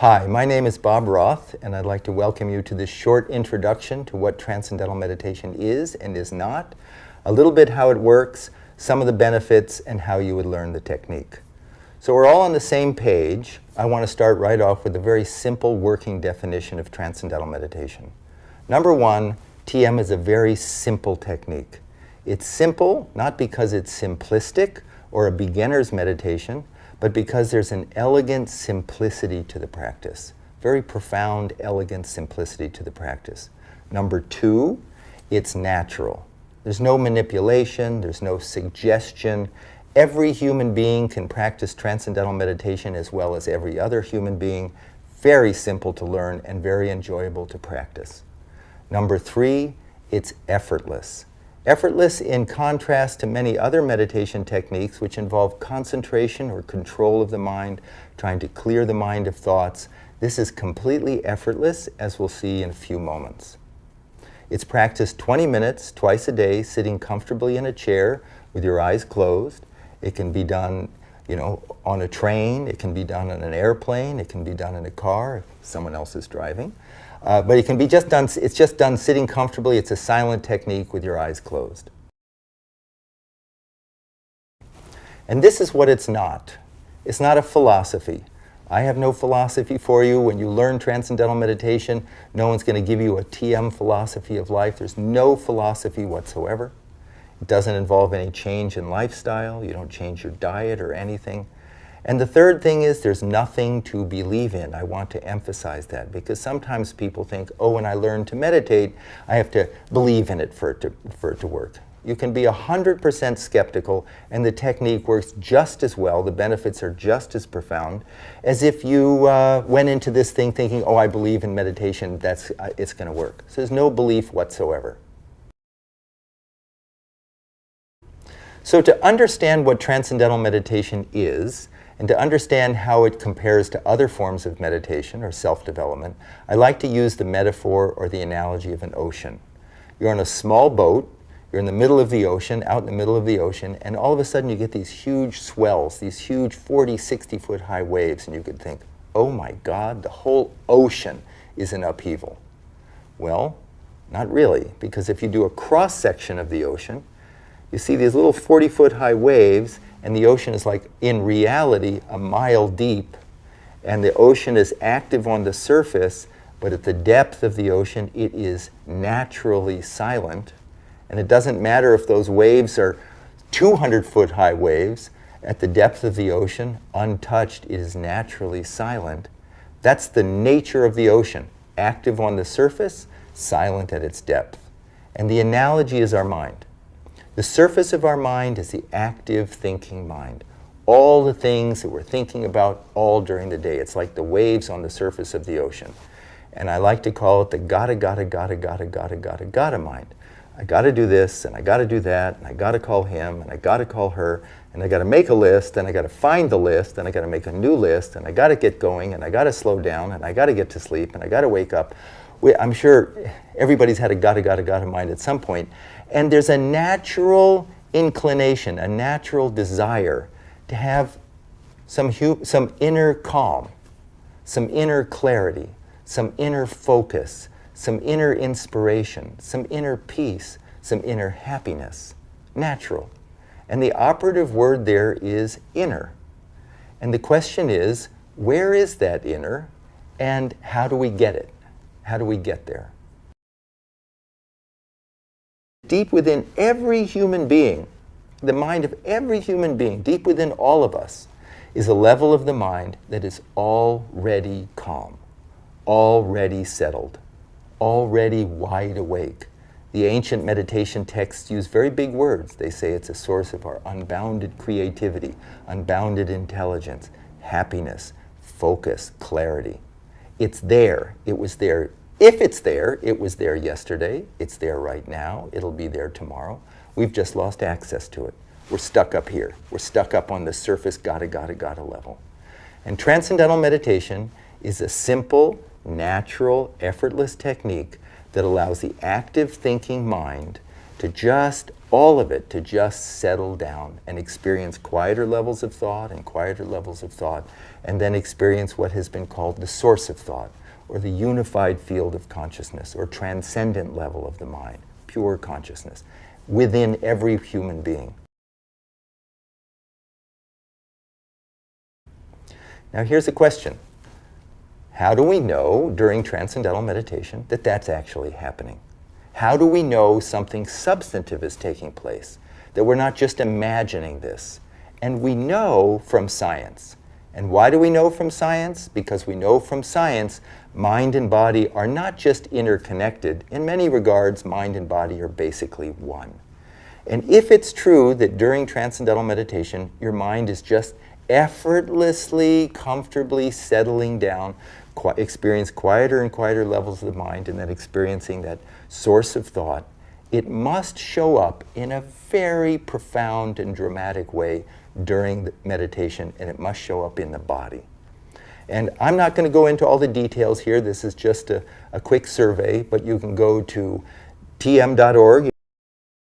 Hi, my name is Bob Roth, and I'd like to welcome you to this short introduction to what Transcendental Meditation is and is not, a little bit how it works, some of the benefits, and how you would learn the technique. So we're all on the same page. I want to start right off with a very simple working definition of Transcendental Meditation. Number one, TM is a very simple technique. It's simple, not because it's simplistic or a beginner's meditation, but because there's an elegant simplicity to the practice. Very profound, elegant simplicity to the practice. Number two, it's natural. There's no manipulation, there's no suggestion. Every human being can practice Transcendental Meditation as well as every other human being. Very simple to learn and very enjoyable to practice. Number three, it's effortless. Effortless in contrast to many other meditation techniques which involve concentration or control of the mind, trying to clear the mind of thoughts. This is completely effortless, as we'll see in a few moments. It's practiced 20 minutes twice a day, sitting comfortably in a chair with your eyes closed. It can be done, on a train, it can be done on an airplane, it can be done in a car if someone else is driving. But it can be just done, it's just done sitting comfortably. It's a silent technique with your eyes closed. And this is what it's not. It's not a philosophy. I have no philosophy for you. When you learn Transcendental Meditation, no one's going to give you a TM philosophy of life. There's no philosophy whatsoever. It doesn't involve any change in lifestyle. You don't change your diet or anything. And the third thing is there's nothing to believe in. I want to emphasize that because sometimes people think, oh, when I learn to meditate, I have to believe in it for it to work. You can be 100% skeptical and the technique works just as well, the benefits are just as profound, as if you went into this thing thinking, oh, I believe in meditation, it's going to work. So there's no belief whatsoever. So to understand what Transcendental Meditation is, and to understand how it compares to other forms of meditation or self-development, I like to use the metaphor or the analogy of an ocean. You're on a small boat, you're in the middle of the ocean, out in the middle of the ocean, and all of a sudden you get these huge swells, these huge 40, 60-foot high waves, and you could think, oh my God, the whole ocean is in upheaval. Well, not really, because if you do a cross-section of the ocean, you see these little 40-foot high waves, and the ocean is like, in reality, a mile deep. And the ocean is active on the surface, but at the depth of the ocean, it is naturally silent. And it doesn't matter if those waves are 200-foot high waves. At the depth of the ocean, untouched, it is naturally silent. That's the nature of the ocean. Active on the surface, silent at its depth. And the analogy is our mind. The surface of our mind is the active thinking mind. All the things that we're thinking about all during the day. It's like the waves on the surface of the ocean. And I like to call it the gotta mind. I gotta do this, and I gotta do that, and I gotta call him, and I gotta call her, and I gotta make a list, and I gotta find the list, and I gotta make a new list, and I gotta get going, and I gotta slow down, and I gotta get to sleep, and I gotta wake up. I'm sure everybody's had a gotta mind at some point. And there's a natural inclination, a natural desire to have some inner calm, some inner clarity, some inner focus, some inner inspiration, some inner peace, some inner happiness. Natural. And the operative word there is inner. And the question is, where is that inner, and how do we get it? How do we get there? Deep within every human being, the mind of every human being, deep within all of us, is a level of the mind that is already calm, already settled, already wide awake. The ancient meditation texts use very big words. They say it's a source of our unbounded creativity, unbounded intelligence, happiness, focus, clarity. It's there. It was there. If it's there, it was there yesterday, it's there right now, it'll be there tomorrow. We've just lost access to it. We're stuck up here. We're stuck up on the surface gotta level. And Transcendental Meditation is a simple, natural, effortless technique that allows the active thinking mind to just, all of it, to just settle down and experience quieter levels of thought and quieter levels of thought, and then experience what has been called the source of thought, or the unified field of consciousness, or transcendent level of the mind, pure consciousness, within every human being. Now here's a question. How do we know during transcendental meditation that that's actually happening? How do we know something substantive is taking place? That we're not just imagining this? And we know from science. And why do we know from science? Because we know from science mind and body are not just interconnected. In many regards, mind and body are basically one. And if it's true that during transcendental meditation, your mind is just effortlessly, comfortably settling down, experience quieter and quieter levels of the mind, and then experiencing that source of thought, it must show up in a very profound and dramatic way during the meditation, and it must show up in the body. And I'm not going to go into all the details here. This is just a quick survey, but you can go to tm.org.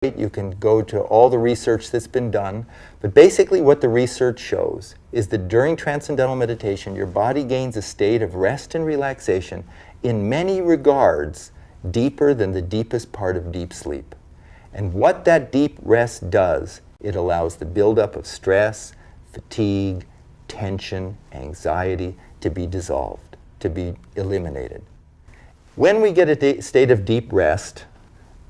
You can go to all the research that's been done. But basically what the research shows is that during transcendental meditation, your body gains a state of rest and relaxation in many regards deeper than the deepest part of deep sleep. And what that deep rest does, it allows the buildup of stress, fatigue, tension, anxiety to be dissolved, to be eliminated. When we get a state of deep rest,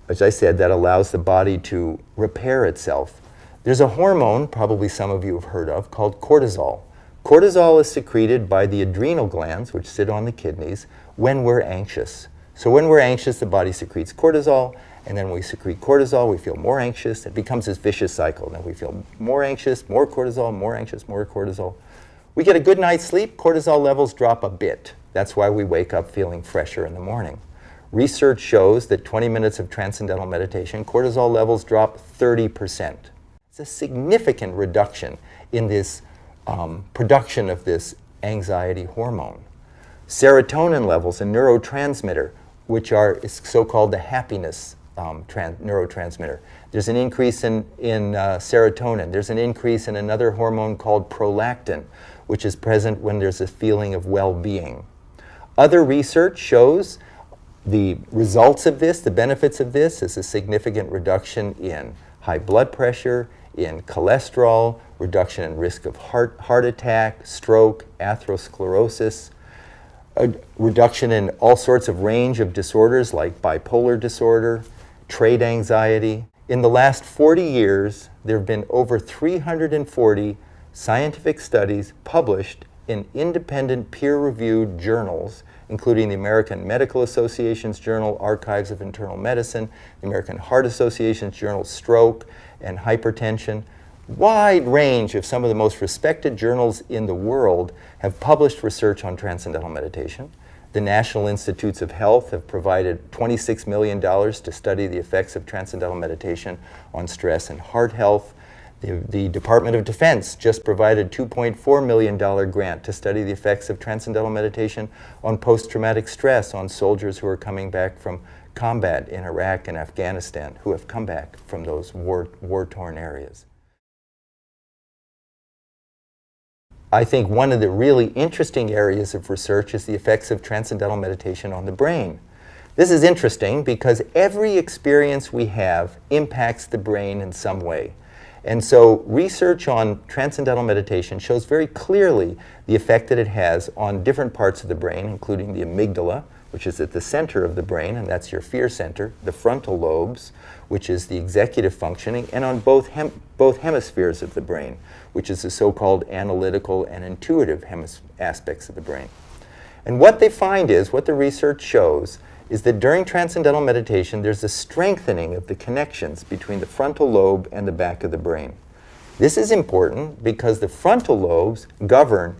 as I said, that allows the body to repair itself. There's a hormone, probably some of you have heard of, called cortisol. Cortisol is secreted by the adrenal glands, which sit on the kidneys, when we're anxious. So when we're anxious, the body secretes cortisol, and then when we secrete cortisol, we feel more anxious. It becomes this vicious cycle. Then we feel more anxious, more cortisol, more anxious, more cortisol. We get a good night's sleep, cortisol levels drop a bit. That's why we wake up feeling fresher in the morning. Research shows that 20 minutes of transcendental meditation, cortisol levels drop 30%. It's a significant reduction in this production of this anxiety hormone. Serotonin levels, a neurotransmitter, which is so-called the happiness neurotransmitter. There's an increase in serotonin. There's an increase in another hormone called prolactin, which is present when there's a feeling of well-being. Other research shows the results of this, the benefits of this, is a significant reduction in high blood pressure, in cholesterol, reduction in risk of heart attack, stroke, atherosclerosis, a reduction in all sorts of range of disorders like bipolar disorder, trait anxiety. In the last 40 years, there have been over 340 scientific studies published in independent peer-reviewed journals, including the American Medical Association's Journal, Archives of Internal Medicine, the American Heart Association's Journal, Stroke and Hypertension. Wide range of some of the most respected journals in the world have published research on transcendental meditation. The National Institutes of Health have provided $26 million to study the effects of transcendental meditation on stress and heart health. The Department of Defense just provided a $2.4 million grant to study the effects of transcendental meditation on post-traumatic stress on soldiers who are coming back from combat in Iraq and Afghanistan, who have come back from those war-torn areas. I think one of the really interesting areas of research is the effects of transcendental meditation on the brain. This is interesting because every experience we have impacts the brain in some way. And so research on transcendental meditation shows very clearly the effect that it has on different parts of the brain, including the amygdala, which is at the center of the brain, and that's your fear center, the frontal lobes, which is the executive functioning, and on both hemispheres of the brain, which is the so-called analytical and intuitive aspects of the brain. And what they find is, what the research shows, is that during transcendental meditation, there's a strengthening of the connections between the frontal lobe and the back of the brain. This is important because the frontal lobes govern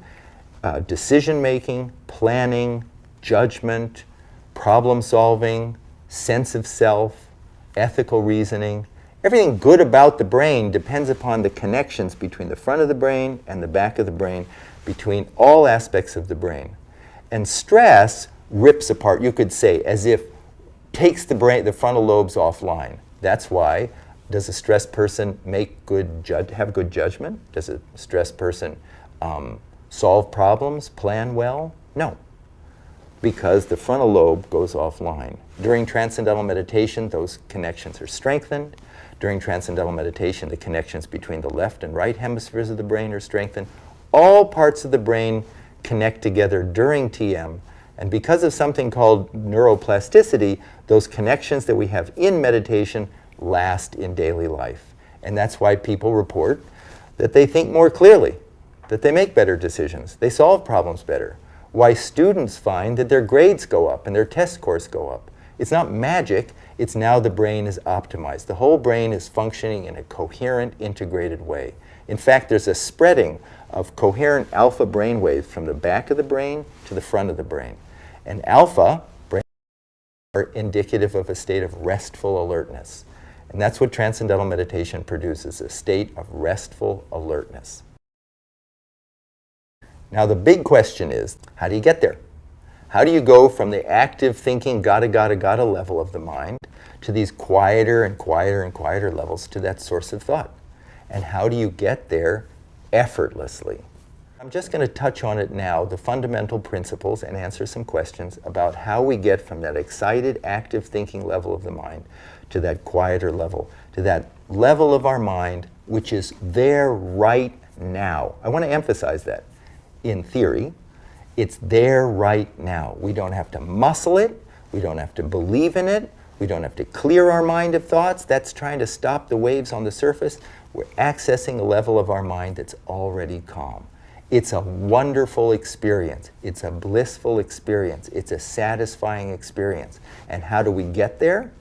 decision-making, planning, judgment, problem-solving, sense of self, ethical reasoning. Everything good about the brain depends upon the connections between the front of the brain and the back of the brain, between all aspects of the brain. And stress rips apart, you could say, as if takes the frontal lobes offline. That's why, does a stressed person have good judgment? Does a stressed person solve problems, plan well? No, because the frontal lobe goes offline. During transcendental meditation, those connections are strengthened. During transcendental meditation, the connections between the left and right hemispheres of the brain are strengthened. All parts of the brain connect together during TM, and because of something called neuroplasticity, those connections that we have in meditation last in daily life. And that's why people report that they think more clearly, that they make better decisions, they solve problems better. Why students find that their grades go up and their test scores go up. It's not magic, it's now the brain is optimized. The whole brain is functioning in a coherent, integrated way. In fact, there's a spreading of coherent alpha brain waves from the back of the brain to the front of the brain. And alpha brain are indicative of a state of restful alertness. And that's what transcendental meditation produces, a state of restful alertness. Now the big question is, how do you get there? How do you go from the active thinking, gotta level of the mind to these quieter and quieter and quieter levels to that source of thought? And how do you get there effortlessly? I'm just going to touch on it now, the fundamental principles, and answer some questions about how we get from that excited, active thinking level of the mind to that quieter level, to that level of our mind which is there right now. I want to emphasize that. In theory, it's there right now. We don't have to muscle it. We don't have to believe in it. We don't have to clear our mind of thoughts. That's trying to stop the waves on the surface. We're accessing a level of our mind that's already calm. It's a wonderful experience. It's a blissful experience. It's a satisfying experience. And how do we get there?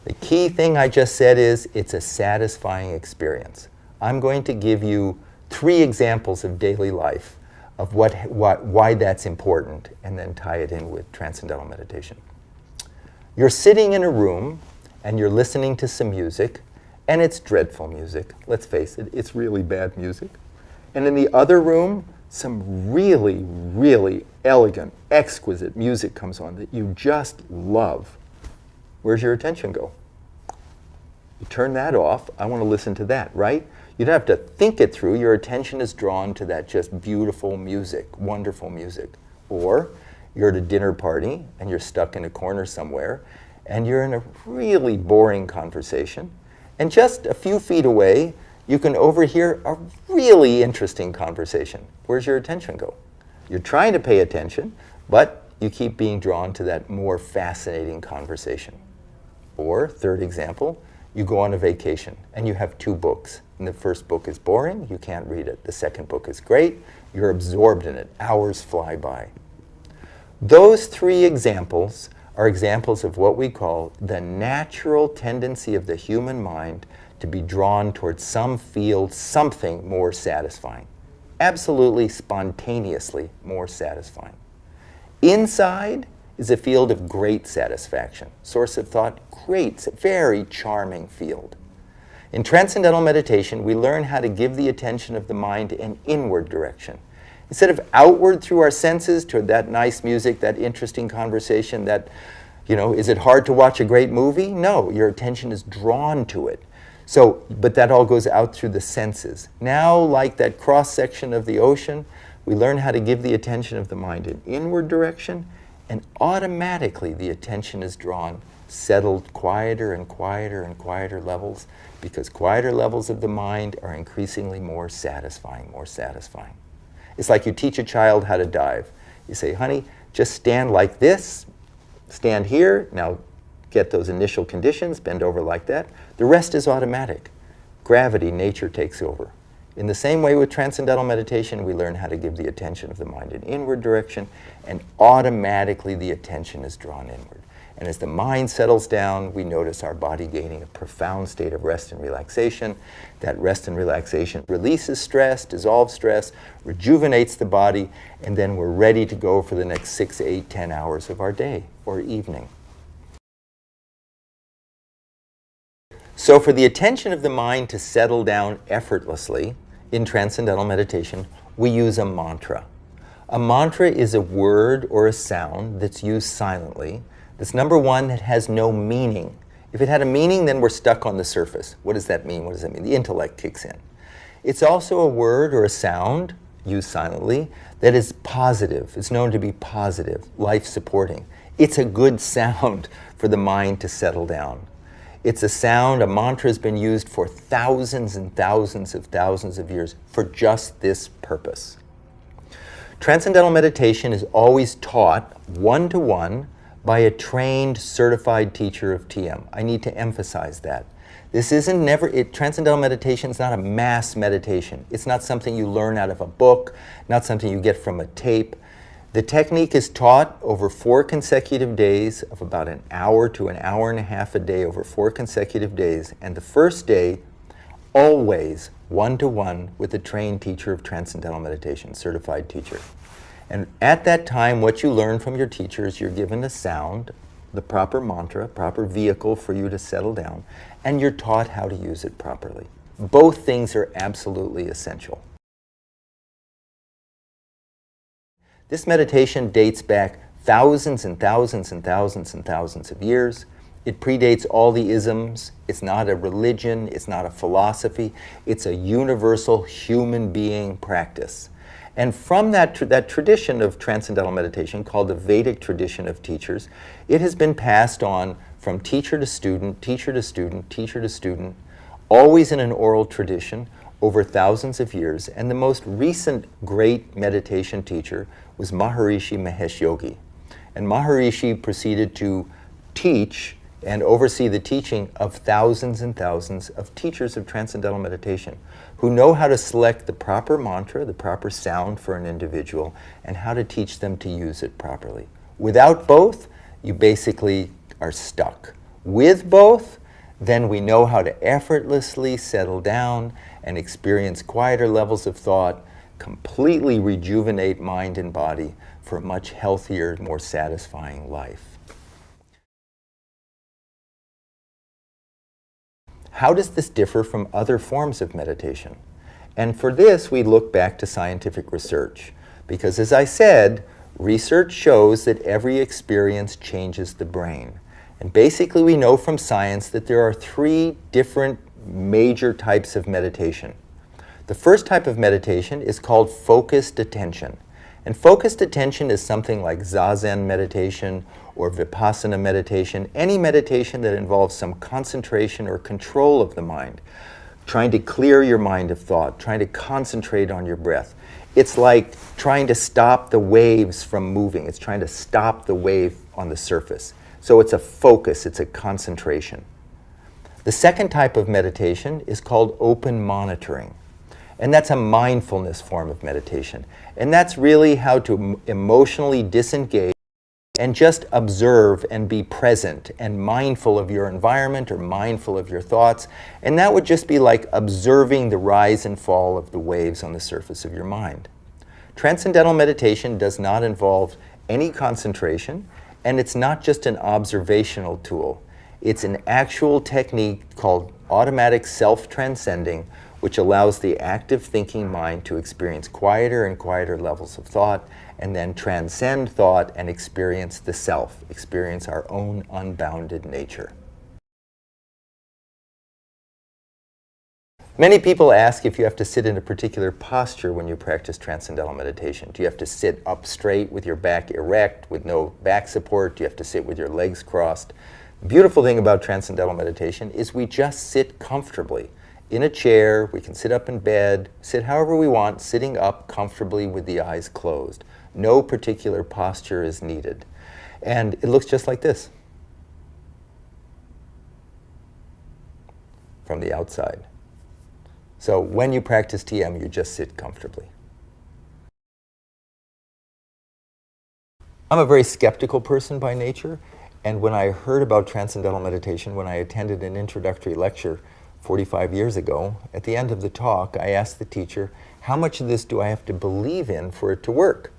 The key thing I just said is it's a satisfying experience. I'm going to give you 3 examples of daily life of why that's important, and then tie it in with transcendental meditation. You're sitting in a room and you're listening to some music, and it's dreadful music. Let's face it, it's really bad music. And in the other room, some really, really elegant, exquisite music comes on that you just love. Where's your attention go? You turn that off. I want to listen to that, right? You don't have to think it through. Your attention is drawn to that just beautiful music, wonderful music. Or you're at a dinner party and you're stuck in a corner somewhere and you're in a really boring conversation, and just a few feet away you can overhear a really interesting conversation. Where's your attention go? You're trying to pay attention, but you keep being drawn to that more fascinating conversation. Or, third example, you go on a vacation and you have 2 books. And the first book is boring, you can't read it. The second book is great, you're absorbed in it. Hours fly by. Those 3 examples are examples of what we call the natural tendency of the human mind to be drawn towards some field, something more satisfying. Absolutely spontaneously more satisfying. Inside is a field of great satisfaction. Source of thought, great, very charming field. In transcendental meditation, we learn how to give the attention of the mind an inward direction. Instead of outward through our senses toward that nice music, that interesting conversation, that, is it hard to watch a great movie? No, your attention is drawn to it. So, but that all goes out through the senses. Now, like that cross-section of the ocean, we learn how to give the attention of the mind an inward direction, and automatically the attention is drawn, settled quieter and quieter and quieter levels, because quieter levels of the mind are increasingly more satisfying, more satisfying. It's like you teach a child how to dive. You say, honey, just stand like this, stand here, now get those initial conditions, bend over like that. The rest is automatic. Gravity, nature takes over. In the same way with transcendental meditation, we learn how to give the attention of the mind an inward direction, and automatically the attention is drawn inward. And as the mind settles down, we notice our body gaining a profound state of rest and relaxation. That rest and relaxation releases stress, dissolves stress, rejuvenates the body, and then we're ready to go for the next 6, 8, 10 hours of our day or evening. So for the attention of the mind to settle down effortlessly in transcendental meditation, we use a mantra. A mantra is a word or a sound that's used silently. That's number one, that has no meaning. If it had a meaning, then we're stuck on the surface. What does that mean? What does that mean? The intellect kicks in. It's also a word or a sound, used silently, that is positive. It's known to be positive, life-supporting. It's a good sound for the mind to settle down. It's a sound, a mantra has been used for thousands and thousands of years for just this purpose. Transcendental meditation is always taught one-to-one by a trained, certified teacher of TM. I need to emphasize that. This isn't transcendental meditation is not a mass meditation. It's not something you learn out of a book, not something you get from a tape. The technique is taught over 4 consecutive days of about an hour to an hour and a half a day over 4 consecutive days. And the first day, always one-to-one with a trained teacher of transcendental meditation, certified teacher. And at that time, what you learn from your teacher is you're given a sound, the proper mantra, proper vehicle for you to settle down, and you're taught how to use it properly. Both things are absolutely essential. This meditation dates back thousands and thousands and thousands and thousands of years. It predates all the isms. It's not a religion. It's not a philosophy. It's a universal human being practice. And from that tradition of transcendental meditation, called the Vedic tradition of teachers, it has been passed on from teacher to student, teacher to student, teacher to student, always in an oral tradition over thousands of years. And the most recent great meditation teacher was Maharishi Mahesh Yogi. And Maharishi proceeded to teach and oversee the teaching of thousands and thousands of teachers of transcendental meditation who know how to select the proper mantra, the proper sound for an individual, and how to teach them to use it properly. Without both, you basically are stuck. With both, then we know how to effortlessly settle down and experience quieter levels of thought, completely rejuvenate mind and body for a much healthier, more satisfying life. How does this differ from other forms of meditation? And for this, we look back to scientific research. Because as I said, research shows that every experience changes the brain. And basically, we know from science that there are 3 different major types of meditation. The first type of meditation is called focused attention. And focused attention is something like Zazen meditation or Vipassana meditation, any meditation that involves some concentration or control of the mind, trying to clear your mind of thought, trying to concentrate on your breath. It's like trying to stop the waves from moving. It's trying to stop the wave on the surface. So it's a focus, it's a concentration. The second type of meditation is called open monitoring. And that's a mindfulness form of meditation. And that's really how to emotionally disengage and just observe and be present and mindful of your environment or mindful of your thoughts. And that would just be like observing the rise and fall of the waves on the surface of your mind. Transcendental meditation does not involve any concentration, and it's not just an observational tool. It's an actual technique called automatic self-transcending, which allows the active thinking mind to experience quieter and quieter levels of thought, and then transcend thought and experience the self, experience our own unbounded nature. Many people ask if you have to sit in a particular posture when you practice transcendental meditation. Do you have to sit up straight with your back erect, with no back support? Do you have to sit with your legs crossed? The beautiful thing about transcendental meditation is we just sit comfortably. In a chair, we can sit up in bed, sit however we want, sitting up comfortably with the eyes closed. No particular posture is needed. And it looks just like this from the outside. So when you practice TM, you just sit comfortably. I'm a very skeptical person by nature, and when I heard about transcendental meditation, when I attended an introductory lecture 45 years ago, at the end of the talk, I asked the teacher, how much of this do I have to believe in for it to work?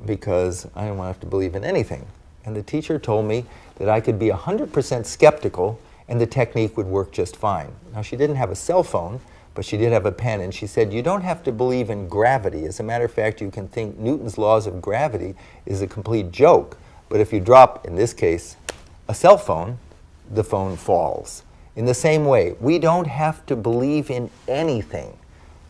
Because I don't want to have to believe in anything. And the teacher told me that I could be 100% skeptical and the technique would work just fine. Now, she didn't have a cell phone, but she did have a pen, and she said, you don't have to believe in gravity. As a matter of fact, you can think Newton's laws of gravity is a complete joke. But if you drop, in this case, a cell phone, the phone falls. In the same way, we don't have to believe in anything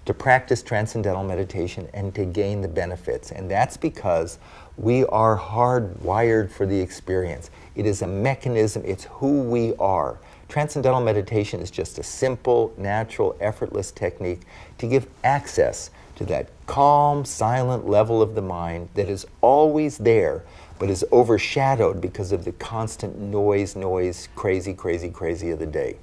to practice transcendental meditation and to gain the benefits. And that's because we are hardwired for the experience. It is a mechanism, it's who we are. Transcendental meditation is just a simple, natural, effortless technique to give access to that calm, silent level of the mind that is always there, but is overshadowed because of the constant noise, crazy of the day.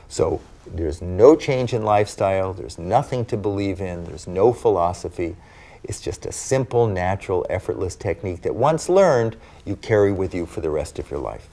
So there's no change in lifestyle, there's nothing to believe in, there's no philosophy. It's just a simple, natural, effortless technique that once learned, you carry with you for the rest of your life.